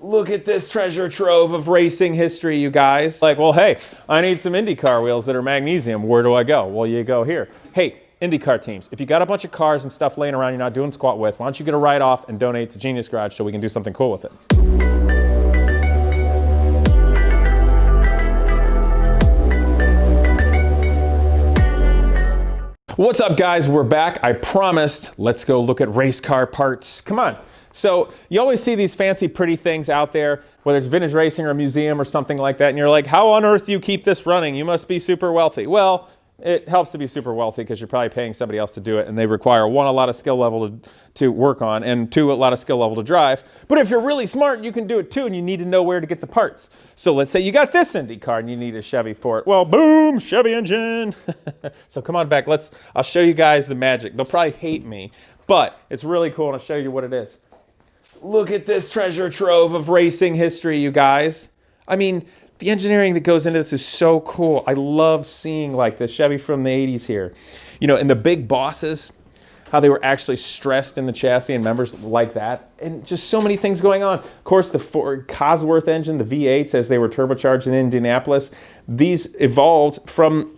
Look at this treasure trove of racing history, you guys. Like, well, hey, I need some IndyCar wheels that are magnesium. Where do I go? Well, you go here. Hey, IndyCar teams, if you got a bunch of cars and stuff laying around you're not doing squat with, why don't you get a write-off and donate to Genius Garage so we can do something cool with it. What's up, guys? We're back. I promised. Let's go look at race car parts. Come on. So you always see these fancy, pretty things out there, whether it's vintage racing or a museum or something like that, and you're like, how on earth do you keep this running? You must be super wealthy. Well, it helps to be super wealthy because you're probably paying somebody else to do it, and they require, one, a lot of skill level to work on, and two, a lot of skill level to drive. But if you're really smart, you can do it too, and you need to know where to get the parts. So let's say you got this Indy car and you need a Chevy for it. Well, boom, Chevy engine. So come on back. I'll show you guys the magic. They'll probably hate me, but it's really cool, and I'll show you what it is. Look at this treasure trove of racing history, you guys. I mean, the engineering that goes into this is so cool. I love seeing like the Chevy from the 80s here. You know, and the big bosses, how they were actually stressed in the chassis and members like that. And just so many things going on. Of course, the Ford Cosworth engine, the V8s, as they were turbocharged in Indianapolis, these evolved from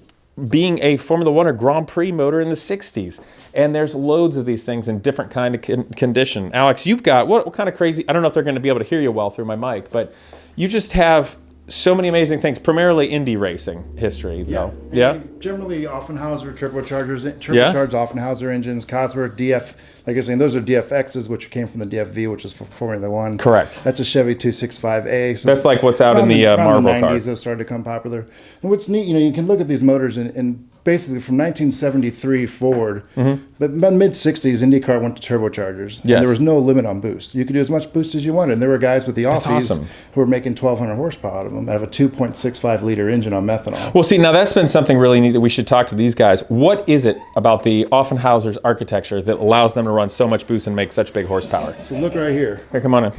being a Formula One or Grand Prix motor in the 60s. And there's loads of these things in different kind of condition. Alex, you've got, what kind of crazy, I don't know if they're going to be able to hear you well through my mic, but you just have so many amazing things, primarily Indy racing history, though. Yeah? Generally, Offenhauser turbocharged Offenhauser engines, Cosworth, DF, like I was saying, those are DFXs, which came from the DFV, which is for Formula One. Correct. That's a Chevy 265A. So that's like what's out in the Marvel car. In the 90s, car. those started to become popular. And what's neat, you can look at these motors and basically from 1973 forward, but by the mid-60s, IndyCar went to turbochargers. And there was no limit on boost. You could do as much boost as you wanted. And there were guys with the Offies who were making 1,200 horsepower out of them, out of a 2.65-liter engine on methanol. Well, see, now that's been something really neat that we should talk to these guys. What is it about the Offenhauser's architecture that allows them to run so much boost and make such big horsepower? So look right here. Here, come on in.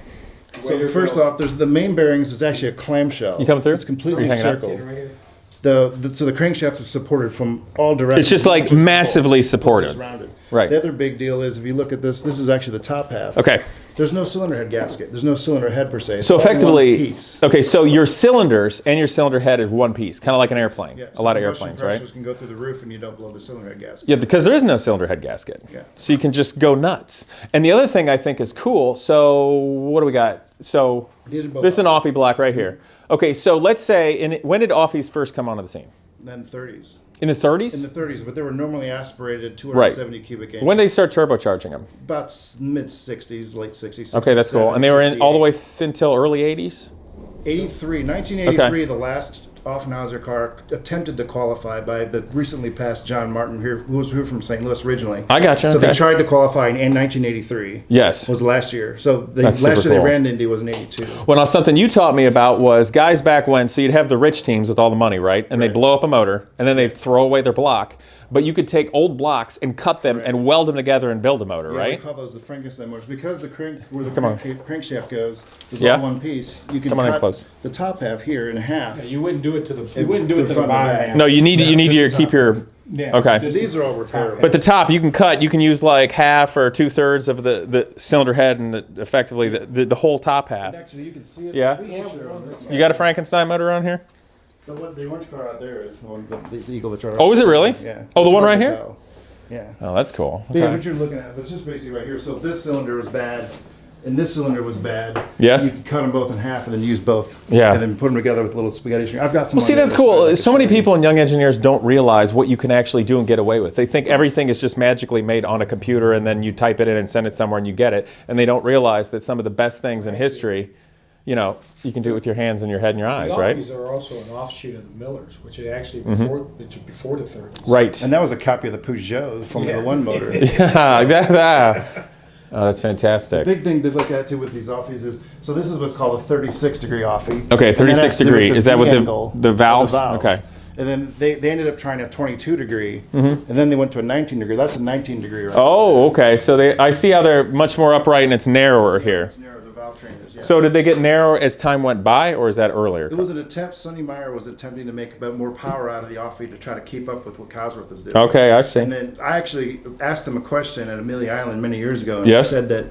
So first off, there's the main bearings is actually a clamshell. You coming through? It's completely circled. So the crankshaft is supported from all directions. It's just like massively supported. Right. The other big deal is if you look at this is actually the top half. Okay. There's no cylinder head gasket. There's no cylinder head per se. It's so effectively, one piece. Okay, so your cylinders and your cylinder head is one piece, kind of like an airplane. Yeah, a lot of airplanes, right? Can go through the roof and you don't blow the cylinder head gasket. Yeah, because there is no cylinder head gasket. Yeah. So you can just go nuts. And the other thing I think is cool, so what do we got? So this is an Offie block right here. Okay, so let's say, when did Offies first come onto the scene? Then 30s. In the 30s? In the 30s, but they were normally aspirated 270 cubic inch. When did they start turbocharging them? About mid-60s, late 60s. Okay, that's cool. And they were in all the way until early 80s? 1983, the last Offenhauser car attempted to qualify by the recently passed John Martin here, who was from St. Louis originally. I gotcha. So they tried to qualify in 1983. Yes. Was last year. So last year they ran Indy was in 82. Well, now something you taught me about was guys back when, so you'd have the rich teams with all the money, right? And they'd blow up a motor, and then they'd throw away their block. But you could take old blocks and cut them and weld them together and build a motor, right? We call those the Frankenstein motors. Because the crankshaft goes is all one piece, you can cut the top half here in half. Yeah, you wouldn't do it to the bottom half. No, you need to keep your... Yeah. Okay. These are all repairable. But the top, you can cut. You can use like half or 2/3 of the cylinder head and effectively the whole top half. Actually, you can see it. Yeah. You got a Frankenstein motor on here? The orange car out there is the Eagle that you're. Oh, is it really? Yeah. Oh, the one right here? Yeah. Oh, that's cool. Okay. Yeah, what you're looking at, it's just basically right here. So if this cylinder was bad and this cylinder was bad, yes, you can cut them both in half and then use both. Yeah. And then put them together with a little spaghetti string. I've got some. Well, see, that's cool. So many people and young engineers don't realize what you can actually do and get away with. They think everything is just magically made on a computer and then you type it in and send it somewhere and you get it. And they don't realize that some of the best things in history, you can do it with your hands and your head and your eyes, right? These are also an offshoot of the Millers, which is actually before the 30s. Right. And that was a copy of the Peugeot Formula One motor. Oh, that's fantastic. The big thing to look at too with these Offies is, so this is what's called a 36-degree Offie. Okay, 36-degree. Is that with the valves? Okay. And then they ended up trying a 22-degree, and then they went to a 19-degree. That's a 19-degree right Oh, okay. So I see how they're much more upright and it's narrower here. valve train is. Yeah. So did they get narrower as time went by, or is that earlier? It was an attempt. Sonny Meyer was attempting to make a bit more power out of the off-feed to try to keep up with what Cosworth was doing. Okay, I see. And then I actually asked him a question at Amelia Island many years ago, and Yes. he said that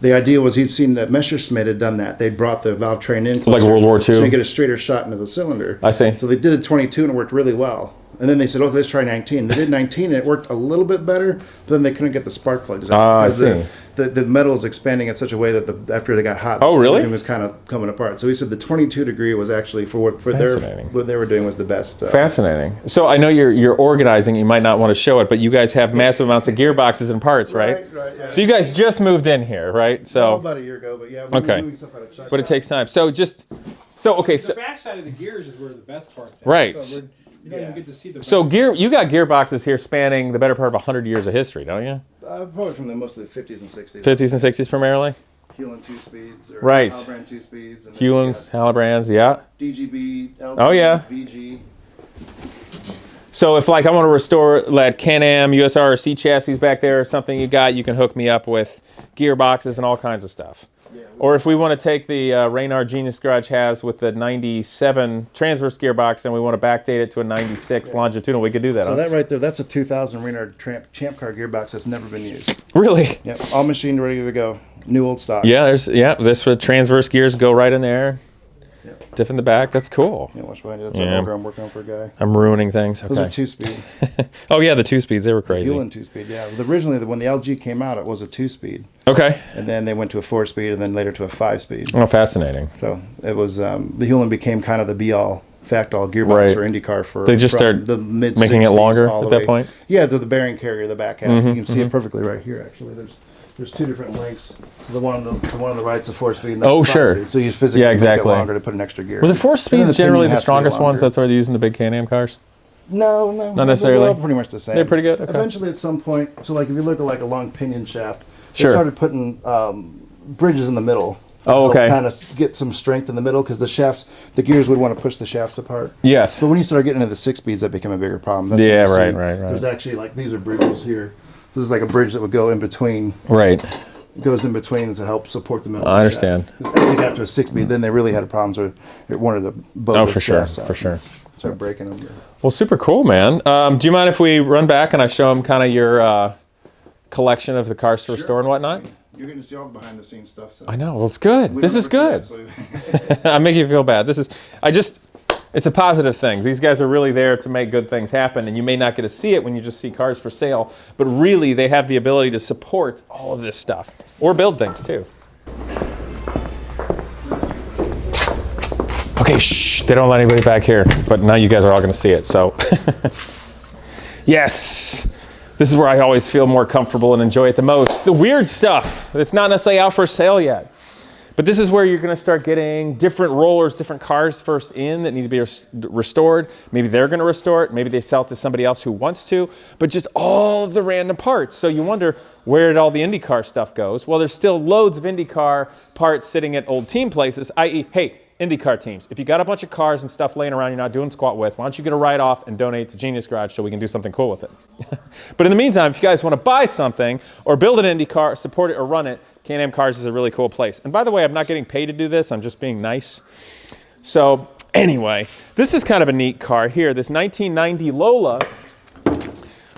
the idea was he'd seen that Messerschmitt had done that. They'd brought the valve train in closer, Like World War II? so you get a straighter shot into the cylinder. I see. So they did the 22 and it worked really well. And then they said, okay, let's try 19. They did 19 and it worked a little bit better, but then they couldn't get the spark plugs out. I because see. The metal is expanding in such a way that after they got hot, Oh, really? everything was kind of coming apart. So he said the 22 degree was actually for Fascinating. what they were doing was the best. Fascinating. So I know you're organizing. You might not want to show it, but you guys have massive amounts of gearboxes and parts, right? Right, yeah. So you guys just moved in here, right? So About a year ago, but yeah, we Okay. were moving stuff out of Chuck. but it takes time. So okay. The So backside of the gears is where the best parts are. Right. So you don't even get to see the so backside. you got gearboxes here spanning the better part of 100 years of history, don't you? Probably from most of the 50s and 60s. 50s and 60s primarily. Hewlin 2-speeds. Or Right. Halbrand 2-speeds. And Hewlins, Halibrands, yeah. DGB, LG, Oh, yeah. VG. So if like I want to restore that Can Am USR or C chassis back there or something you got, you can hook me up with gearboxes and all kinds of stuff. Or if we want to take the Reynard Genius Garage has with the 97 transverse gearbox and we want to backdate it to a 96 longitudinal, we could do that. So huh? that right there, that's a 2000 Reynard Champ Car gearbox that's never been used. Really? Yep, all machined, ready to go. New old stock. Yeah, this with transverse gears go right in there. Yep. Diff in the back. That's cool. Yeah, watch behind you. That's Yeah. an I'm working on for a guy. I'm ruining things. Those are Okay. 2-speed. Oh yeah, the 2-speeds. They were crazy. Hewlin 2-speed, yeah. Originally, when the LG came out, it was a 2-speed. Okay. And then they went to a 4-speed and then later to a 5-speed. Oh, fascinating. So it was, the Hewlin became kind of the be-all, fact-all gearbox Right. for IndyCar for They just from started the mid making it longer at that point? Yeah, the bearing carrier, the back half. You can see it perfectly right here, actually. There's two different lengths. So the one on the right's a 4-speed. And the Oh, five sure. speed. So you physically Yeah, make exactly. it longer to put an extra gear. Were the 4 And then speeds the generally pinion the has to be strongest ones? longer. That's why they're using the big Can Am cars. No, Not necessarily. They're all pretty much the same. They're pretty good? Okay. Eventually, at some point, so like if you look at like a long pinion shaft, they Sure. started putting bridges in the middle. Oh, okay. Kind of get some strength in the middle because the gears would want to push the shafts apart. Yes. But when you start getting into the 6-speeds, that became a bigger problem. That's Yeah, what you see. right. There's actually like these are bridges here. So there's like a bridge that would go in between. Right. Goes in between to help support the middle. I of the understand. shaft. As you got to a 6-speed, then they really had problems where it wanted to bow Oh, the for sure. shafts out For sure. and start breaking them. Well, super cool, man. Do you mind if we run back and I show them kind of your collection of the cars to restore and whatnot? You're going to see all the behind the scenes stuff. So. I know. Well, it's good. We This don't is ever good. do that, so- I'm making you feel bad. It's a positive thing. These guys are really there to make good things happen, and you may not get to see it when you just see cars for sale, but really they have the ability to support all of this stuff or build things too. Okay, shh, they don't let anybody back here, but now you guys are all going to see it, so. Yes, this is where I always feel more comfortable and enjoy it the most. The weird stuff that's not necessarily out for sale yet. But this is where you're going to start getting different rollers, different cars first in that need to be restored. Maybe they're going to restore it. Maybe they sell it to somebody else who wants to. But just all of the random parts. So you wonder, where did all the IndyCar stuff goes? Well, there's still loads of IndyCar parts sitting at old team places, i.e., hey, IndyCar teams, if you got a bunch of cars and stuff laying around you're not doing squat with, why don't you get a write-off and donate to Genius Garage so we can do something cool with it? But in the meantime, if you guys want to buy something or build an IndyCar, support it or run it, Can Am Cars is a really cool place. And by the way, I'm not getting paid to do this. I'm just being nice. So anyway, this is kind of a neat car here. This 1990 Lola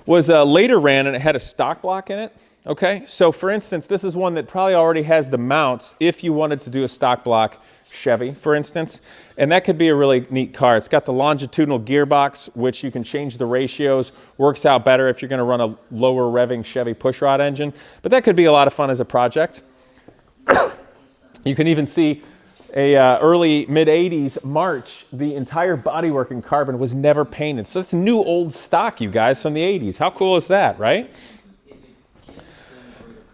was later ran and it had a stock block in it. Okay, so for instance, this is one that probably already has the mounts if you wanted to do a stock block Chevy, for instance, and that could be a really neat car. It's got the longitudinal gearbox, which you can change the ratios, works out better if you're going to run a lower revving Chevy pushrod engine, but that could be a lot of fun as a project. You can even see a early mid-80s March, the entire bodywork in carbon was never painted. So it's new old stock, you guys, from the 80s. How cool is that, right?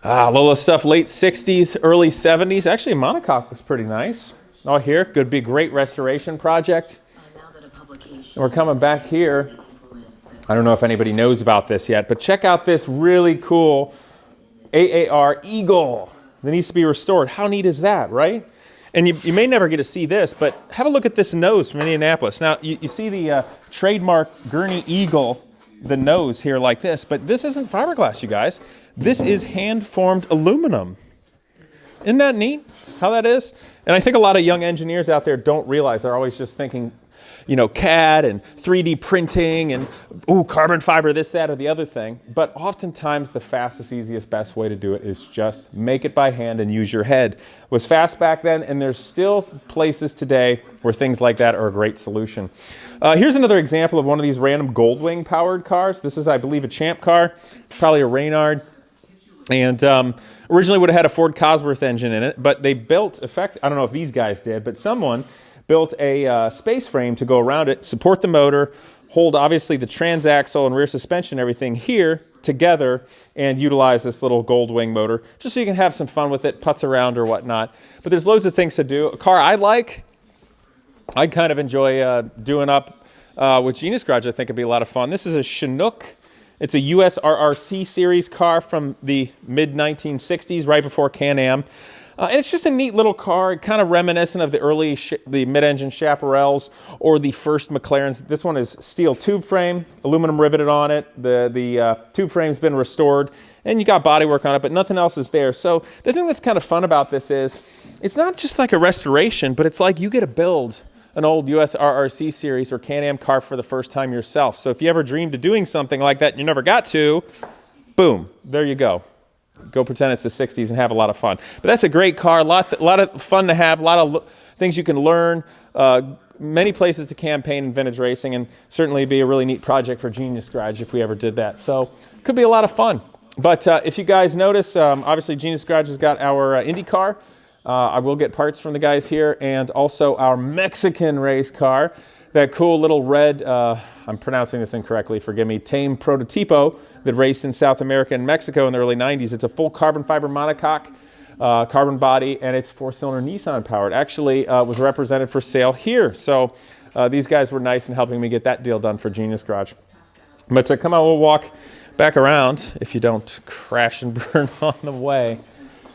Lola stuff, late 60s, early 70s. Actually, monocoque was pretty nice. Oh, here, could be a great restoration project. And we're coming back here. I don't know if anybody knows about this yet, but check out this really cool AAR Eagle that needs to be restored. How neat is that, right? And you may never get to see this, but have a look at this nose from Indianapolis. Now, you see the trademark Gurney Eagle, the nose here like this, but this isn't fiberglass, you guys. This is hand-formed aluminum. Isn't that neat how that is? And I think a lot of young engineers out there don't realize. They're always just thinking, you know, CAD and 3D printing and, ooh, carbon fiber, this, that, or the other thing. But oftentimes the fastest, easiest, best way to do it is just make it by hand and use your head. It was fast back then, and there's still places today where things like that are a great solution. Here's another example of one of these random Goldwing powered cars. This is, I believe, a Champ car, probably a Reynard. And originally would have had a Ford Cosworth engine in it, but they built, I don't know if these guys did, but someone built a space frame to go around it, support the motor, hold obviously the transaxle and rear suspension, everything here together, and utilize this little Goldwing motor, just so you can have some fun with it, putz around or whatnot. But there's loads of things to do. A car I kind of enjoy doing up with Genius Garage. I think it'd be a lot of fun. This is a Chinook. It's a US RRC series car from the mid-1960s, right before Can Am. And it's just a neat little car, kind of reminiscent of the early, the mid-engine Chaparrals or the first McLarens. This one is steel tube frame, aluminum riveted on it. The tube frame's been restored, and you got bodywork on it, but nothing else is there. So the thing that's kind of fun about this is, it's not just like a restoration, but it's like you get to build an old US RRC series or Can Am car for the first time yourself. So if you ever dreamed of doing something like that and you never got to, boom, there you go. Go pretend it's the 60s and have a lot of fun. But that's a great car, a lot of fun to have, a lot of things you can learn, many places to campaign in vintage racing, and certainly be a really neat project for Genius Garage if we ever did that. So could be a lot of fun. But if you guys notice, obviously Genius Garage has got our Indy car. I will get parts from the guys here, and also our Mexican race car, that cool little red, I'm pronouncing this incorrectly, forgive me, Tame Prototipo that raced in South America and Mexico in the early 90s. It's a full carbon fiber monocoque, carbon body, and it's 4-cylinder Nissan powered. Actually was represented for sale here. So these guys were nice in helping me get that deal done for Genius Garage. But come on, we'll walk back around if you don't crash and burn on the way.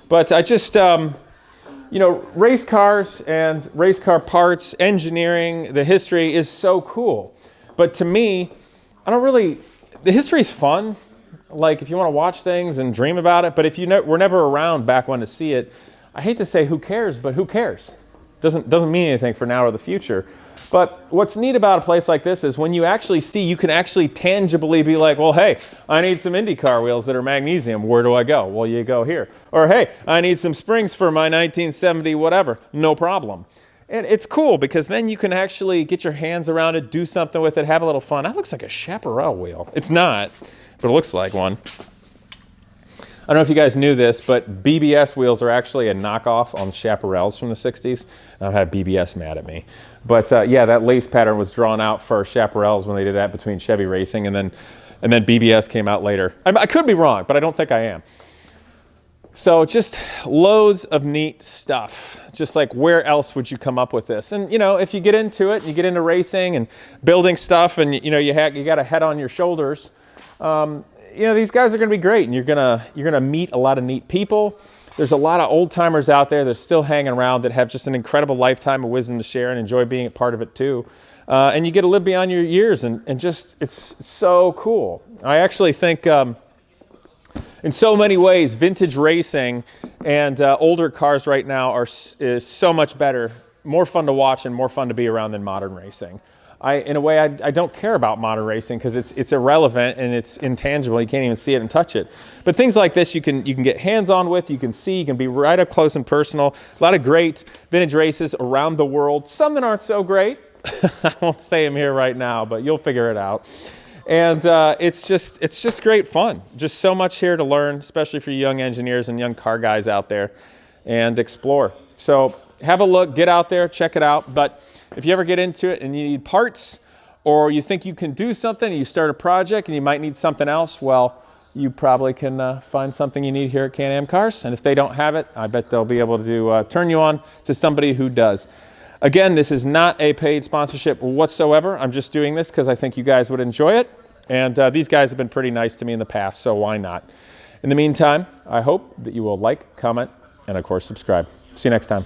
But I just, you know, race cars and race car parts, engineering, the history is so cool. But to me, the history is fun. Like if you want to watch things and dream about it, but if you were never around back when to see it, I hate to say who cares, but who cares? Doesn't mean anything for now or the future. But what's neat about a place like this is when you actually see, you can actually tangibly be like, well, hey, I need some IndyCar wheels that are magnesium. Where do I go? Well, you go here. Or, hey, I need some springs for my 1970 whatever. No problem. And it's cool because then you can actually get your hands around it, do something with it, have a little fun. That looks like a Chaparral wheel. It's not, but it looks like one. I don't know if you guys knew this, but BBS wheels are actually a knockoff on Chaparrals from the 60s. I've had BBS mad at me. But yeah, that lace pattern was drawn out for Chaparrals when they did that between Chevy Racing, and then BBS came out later. I could be wrong, but I don't think I am. So just loads of neat stuff. Just like where else would you come up with this? And you know, if you get into it, you get into racing and building stuff, and you know you got a head on your shoulders. You know, these guys are going to be great, and you're gonna meet a lot of neat people. There's a lot of old timers out there that are still hanging around that have just an incredible lifetime of wisdom to share and enjoy being a part of it too. And you get to live beyond your years, and just it's so cool. I actually think in so many ways, vintage racing and older cars right now is so much better, more fun to watch and more fun to be around than modern racing. In a way, I don't care about modern racing because it's irrelevant and it's intangible. You can't even see it and touch it. But things like this, you can get hands-on with, you can see, you can be right up close and personal. A lot of great vintage races around the world. Some that aren't so great. I won't say them here right now, but you'll figure it out. And it's just great fun. Just so much here to learn, especially for you young engineers and young car guys out there, and explore. So have a look, get out there, check it out. But if you ever get into it and you need parts, or you think you can do something and you start a project and you might need something else, well, you probably can find something you need here at Can Am Cars. And if they don't have it, I bet they'll be able to turn you on to somebody who does. Again, this is not a paid sponsorship whatsoever. I'm just doing this because I think you guys would enjoy it. And these guys have been pretty nice to me in the past, so why not? In the meantime, I hope that you will like, comment, and of course, subscribe. See you next time.